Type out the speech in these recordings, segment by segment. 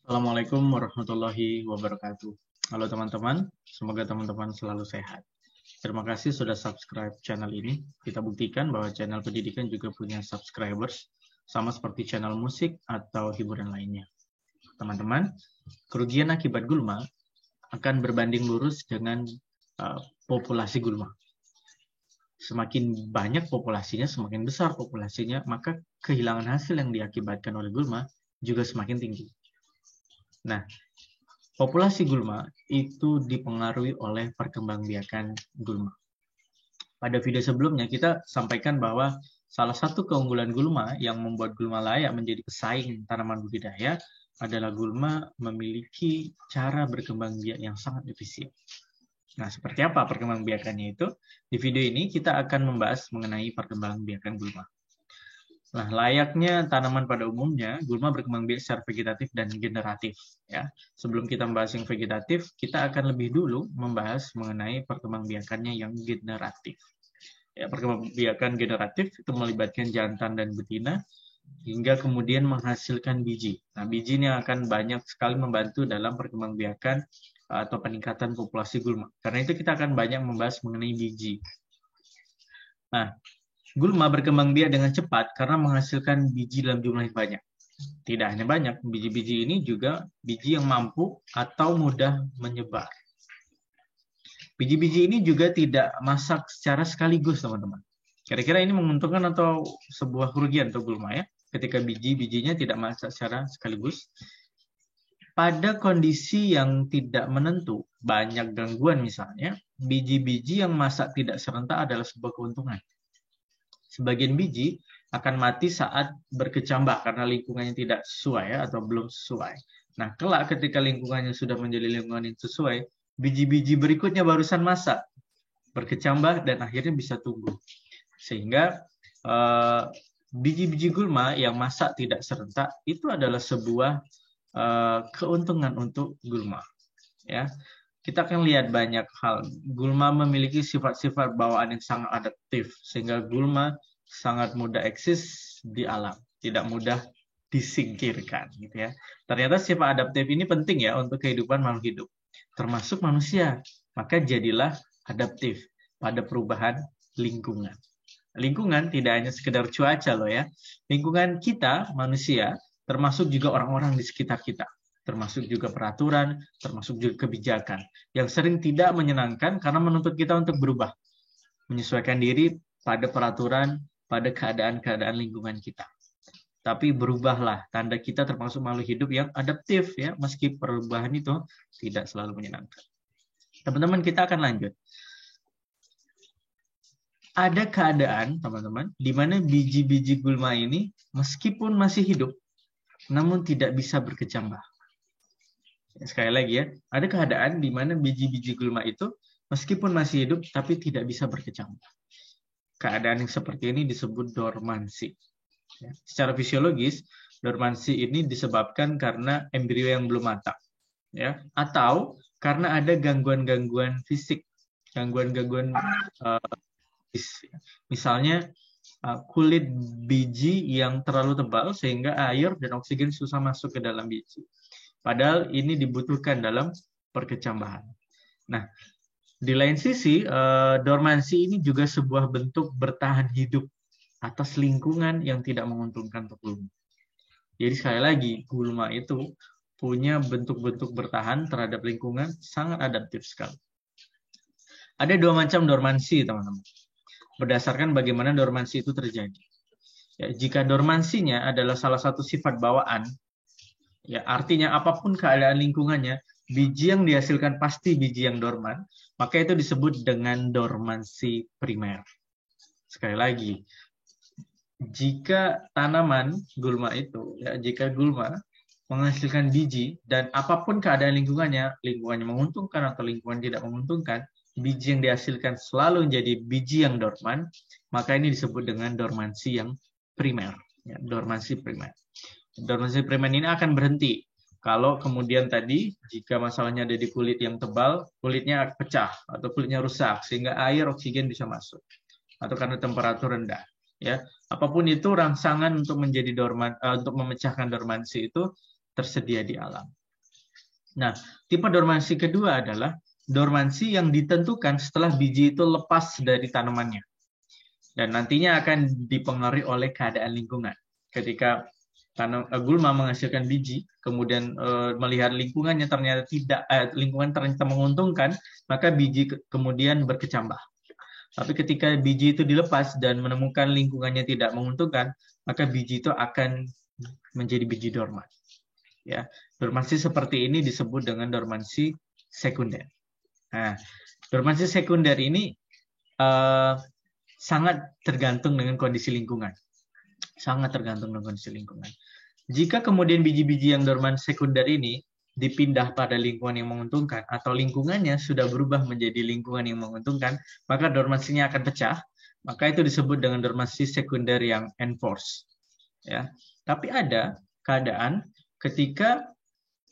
Assalamualaikum warahmatullahi wabarakatuh. Halo teman-teman, semoga teman-teman selalu sehat. Terima kasih sudah subscribe channel ini. Kita buktikan bahwa channel pendidikan juga punya subscribers, sama seperti channel musik atau hiburan lainnya. Teman-teman, kerugian akibat gulma akan berbanding lurus dengan populasi gulma. Semakin banyak populasinya, semakin besar populasinya, maka kehilangan hasil yang diakibatkan oleh gulma juga semakin tinggi. Nah, populasi gulma itu dipengaruhi oleh perkembangbiakan gulma. Pada video sebelumnya kita sampaikan bahwa salah satu keunggulan gulma yang membuat gulma layak menjadi pesaing tanaman budidaya adalah gulma memiliki cara berkembang biak yang sangat efisien. Nah, seperti apa perkembangbiakannya itu? Di video ini kita akan membahas mengenai perkembangbiakan gulma. Nah, layaknya tanaman pada umumnya, gulma berkembang biak secara vegetatif dan generatif. Ya, sebelum kita membahas yang vegetatif, kita akan lebih dulu membahas mengenai perkembangbiakannya yang generatif. Ya, perkembangbiakan generatif itu melibatkan jantan dan betina hingga kemudian menghasilkan biji. Nah, biji ini akan banyak sekali membantu dalam perkembangbiakan atau peningkatan populasi gulma. Karena itu kita akan banyak membahas mengenai biji. Nah, gulma berkembang biak dengan cepat karena menghasilkan biji dalam jumlah yang banyak. Tidak hanya banyak, biji-biji ini juga biji yang mampu atau mudah menyebar. Biji-biji ini juga tidak masak secara sekaligus, teman-teman. Kira-kira ini menguntungkan atau sebuah kerugian untuk gulma ya? Ketika biji-bijinya tidak masak secara sekaligus. Pada kondisi yang tidak menentu, banyak gangguan misalnya, biji-biji yang masak tidak serentak adalah sebuah keuntungan. Sebagian biji akan mati saat berkecambah karena lingkungannya tidak sesuai ya, atau belum sesuai. Nah, kelak ketika lingkungannya sudah menjadi lingkungan yang sesuai, biji-biji berikutnya barusan masak, berkecambah, dan akhirnya bisa tumbuh. Sehingga biji-biji gulma yang masak tidak serentak itu adalah sebuah keuntungan untuk gulma. Ya, kita akan lihat banyak hal. Gulma memiliki sifat-sifat bawaan yang sangat adaptif, sehingga gulma sangat mudah eksis di alam, tidak mudah disingkirkan. Gitu ya. Ternyata sifat adaptif ini penting ya untuk kehidupan makhluk hidup, termasuk manusia. Maka jadilah adaptif pada perubahan lingkungan. Lingkungan tidak hanya sekedar cuaca loh ya. Lingkungan kita, manusia, termasuk juga orang-orang di sekitar kita. Termasuk juga peraturan, termasuk juga kebijakan yang sering tidak menyenangkan karena menuntut kita untuk berubah, menyesuaikan diri pada peraturan, pada keadaan-keadaan lingkungan kita. Tapi berubahlah, tanda kita termasuk makhluk hidup yang adaptif ya, meski perubahan itu tidak selalu menyenangkan. Teman-teman, kita akan lanjut. Ada keadaan, teman-teman, di mana biji-biji gulma ini meskipun masih hidup, namun tidak bisa berkecambah. Sekali lagi ya, ada keadaan di mana biji-biji gulma itu meskipun masih hidup tapi tidak bisa berkecambah. Keadaan yang seperti ini disebut dormansi. Ya, secara fisiologis, dormansi ini disebabkan karena embrio yang belum matang, ya, atau karena ada gangguan-gangguan fisik, gangguan-gangguan misalnya kulit biji yang terlalu tebal sehingga air dan oksigen susah masuk ke dalam biji. Padahal ini dibutuhkan dalam perkecambahan. Nah, di lain sisi, dormansi ini juga sebuah bentuk bertahan hidup atas lingkungan yang tidak menguntungkan untuk gulma. Jadi sekali lagi, gulma itu punya bentuk-bentuk bertahan terhadap lingkungan sangat adaptif sekali. Ada dua macam dormansi, teman-teman. Berdasarkan bagaimana dormansi itu terjadi. Ya, jika dormansinya adalah salah satu sifat bawaan, ya, artinya apapun keadaan lingkungannya, biji yang dihasilkan pasti biji yang dorman, maka itu disebut dengan dormansi primer. Sekali lagi, jika tanaman gulma itu, ya, jika gulma menghasilkan biji dan apapun keadaan lingkungannya menguntungkan atau lingkungan tidak menguntungkan, biji yang dihasilkan selalu menjadi biji yang dorman, maka ini disebut dengan dormansi yang primer. Ya, dormansi primer. Dormansi primer ini akan berhenti kalau kemudian tadi jika masalahnya ada di kulit yang tebal, kulitnya pecah atau kulitnya rusak sehingga air oksigen bisa masuk, atau karena temperatur rendah. Ya, apapun itu rangsangan untuk menjadi dorman, untuk memecahkan dormansi itu tersedia di alam. Nah, tipe dormansi kedua adalah dormansi yang ditentukan setelah biji itu lepas dari tanamannya. Dan nantinya akan dipengaruhi oleh keadaan lingkungan. Ketika gulma menghasilkan biji, kemudian melihat lingkungannya ternyata lingkungan ternyata menguntungkan, maka biji kemudian berkecambah. Tapi ketika biji itu dilepas dan menemukan lingkungannya tidak menguntungkan, maka biji itu akan menjadi biji dorman. Ya, dormansi seperti ini disebut dengan dormansi sekunder. Nah, dormansi sekunder ini sangat tergantung dengan kondisi lingkungan. Sangat tergantung dengan kondisi lingkungan. Jika kemudian biji-biji yang dorman sekunder ini dipindah pada lingkungan yang menguntungkan atau lingkungannya sudah berubah menjadi lingkungan yang menguntungkan, maka dormansinya akan pecah. Maka itu disebut dengan dormansi sekunder yang enforced. Ya. Tapi ada keadaan ketika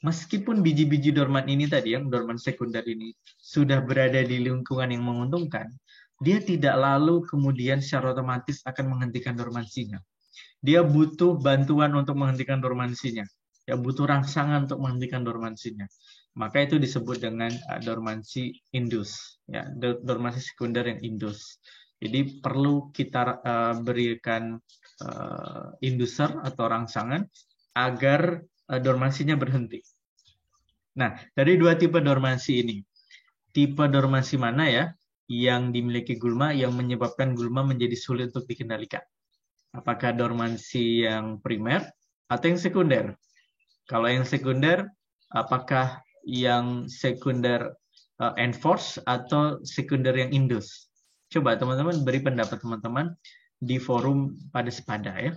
meskipun biji-biji dorman ini tadi, yang dorman sekunder ini, sudah berada di lingkungan yang menguntungkan, dia tidak lalu kemudian secara otomatis akan menghentikan dormansinya. Dia butuh bantuan untuk menghentikan dormansinya. Ya, butuh rangsangan untuk menghentikan dormansinya. Maka itu disebut dengan dormansi indus. Ya, dormansi sekunder yang indus. Jadi perlu kita berikan induser atau rangsangan agar dormansinya berhenti. Nah, dari dua tipe dormansi ini, tipe dormansi mana ya yang dimiliki gulma yang menyebabkan gulma menjadi sulit untuk dikendalikan? Apakah dormansi yang primer atau yang sekunder? Kalau yang sekunder, apakah yang sekunder enforce atau sekunder yang indus? Coba teman-teman beri pendapat teman-teman di forum pada sepada ya.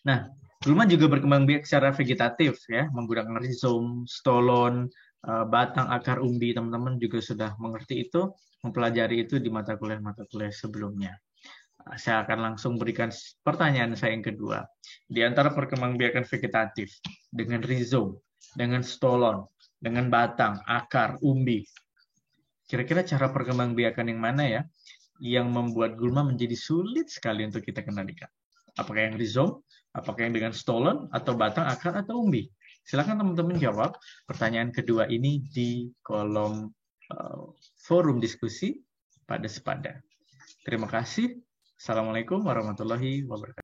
Nah, gulma juga berkembang biak secara vegetatif ya, menggunakan rizom, stolon, batang, akar, umbi. Teman-teman juga sudah mengerti itu, mempelajari itu di mata kuliah sebelumnya. Saya akan langsung berikan pertanyaan saya yang kedua. Di antara perkembangbiakan vegetatif dengan rizom, dengan stolon, dengan batang, akar, umbi, kira-kira cara perkembangbiakan yang mana ya yang membuat gulma menjadi sulit sekali untuk kita kendalikan? Apakah yang rizom, apakah yang dengan stolon, atau batang, akar, atau umbi? Silakan teman-teman jawab pertanyaan kedua ini di kolom forum diskusi pada sepada. Terima kasih. Assalamualaikum warahmatullahi wabarakatuh.